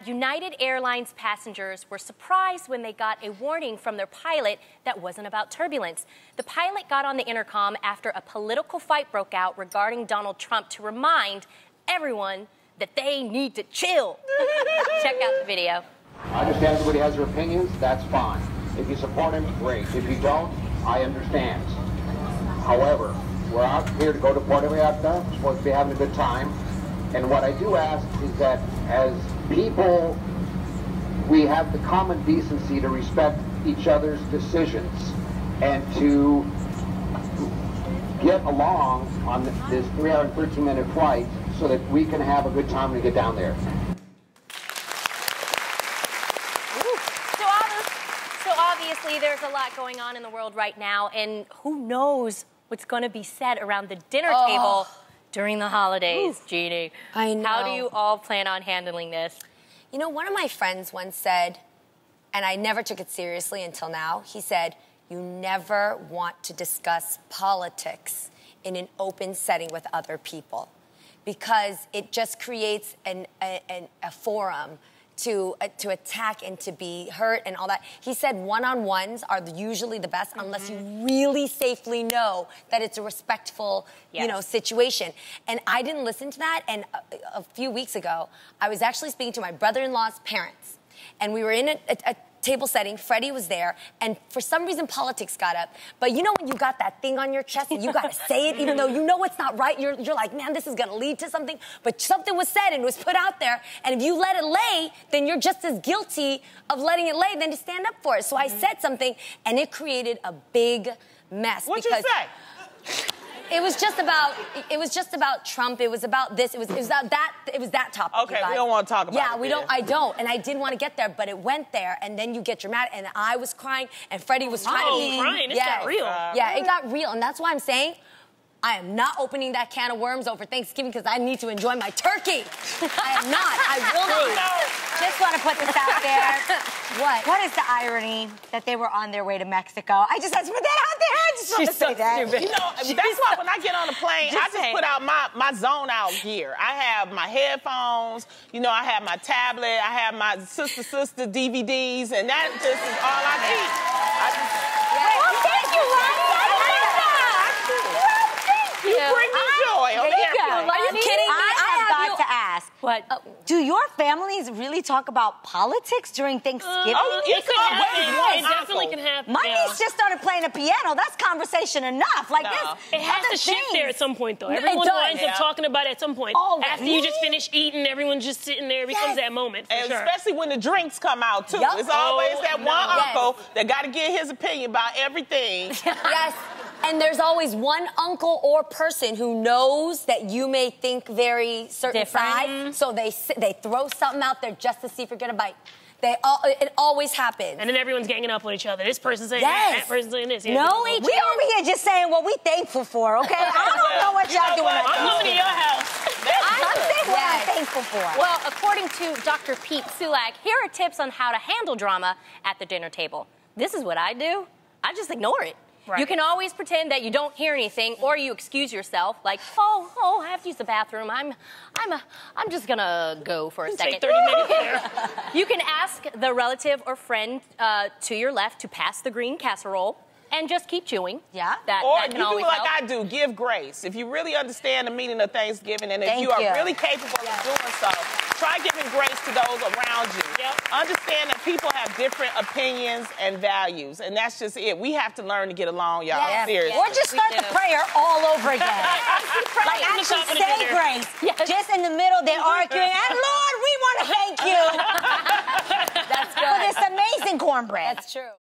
United Airlines passengers were surprised when they got a warning from their pilot that wasn't about turbulence. The pilot got on the intercom after a political fight broke out regarding Donald Trump to remind everyone that they need to chill. Check out the video. I understand everybody has their opinions. That's fine. If you support him, great. If you don't, I understand. However, we're out here to go to Puerto Vallarta. We're supposed to be having a good time. And what I do ask is that as people, we have the common decency to respect each other's decisions and to get along on this 3-hour and 13-minute flight so that we can have a good time when we get down there. So obviously there's a lot going on in the world right now, and who knows what's going to be said around the dinner table during the holidays, Jeannie. I know. How do you all plan on handling this? You know, one of my friends once said, and I never took it seriously until now, he said, you never want to discuss politics in an open setting with other people because it just creates a forum to attack and to be hurt and all that. He said one-on-ones are usually the best unless you really safely know that it's a respectful, you know, situation. And I didn't listen to that. And a few weeks ago, I was actually speaking to my brother-in-law's parents. And we were in a table setting. Freddie was there. And for some reason, politics got up. But you know when you got that thing on your chest and you got to say it, even though you know it's not right, you're like, man, this is going to lead to something. But something was said and was put out there. And if you let it lay, then you're just as guilty of letting it lay than to stand up for it. So I said something, and it created a big mess. What'd you say? It was just about Trump. It was about this. It was that topic. Okay, we don't want to talk about it. Yeah, we don't. I don't, and I didn't want to get there, but it went there, and then you get dramatic. And I was crying, and Freddie was trying to be crying. It got real. Yeah, it got real, and that's why I'm saying I am not opening that can of worms over Thanksgiving because I need to enjoy my turkey. I am not. I will not. Just want to put this out there. What is the irony that they were on their way to Mexico? I just had to put that out there. I just want to say that. You know, that's why when I get on the plane, I just put out my zone out gear. I have my headphones, you know, I have my tablet, I have my sister DVDs, and that just is all I need. Thank you, Ronnie. You bring me joy. There you go. Are you kidding me? I have got to ask. What? Do your families really talk about politics during Thanksgiving? It could happen. It definitely can happen. My niece just started playing the piano. That's conversation enough. Like this. It has to shift there at some point, though. Everyone winds up talking about it at some point. After you just finish eating, everyone's just sitting there. It becomes that moment, for sure. Especially when the drinks come out, too. It's always that one uncle that got to get his opinion about everything. Yes. And there's always one uncle or person who knows that you may think very certain side, so they throw something out there just to see if you're gonna bite. It always happens. And then everyone's ganging up on each other. This person's saying that person's saying this. Yeah, no, we over here just saying what we thankful for, okay? I don't know what y'all doing. I'm coming to your house. I'm saying what I'm thankful for. Well, according to Dr. Pete Sulak, here are tips on how to handle drama at the dinner table. This is what I do. I just ignore it. Right. You can always pretend that you don't hear anything, or you excuse yourself, like, oh, I have to use the bathroom. I'm just gonna go for a second. Take 30 minutes there. You can ask the relative or friend to your left to pass the green casserole, and just keep chewing. Yeah, that can you always do like help. I do, give grace. If you really understand the meaning of Thanksgiving, and if you are really capable of doing so, try giving grace to those around you. Understand that people have different opinions and values, and that's just it. We have to learn to get along, y'all. Seriously. Or just start the prayer all over again. Like actually say grace. Just in the middle, they're arguing, and Lord, we want to thank you That's good. for this amazing cornbread. That's true.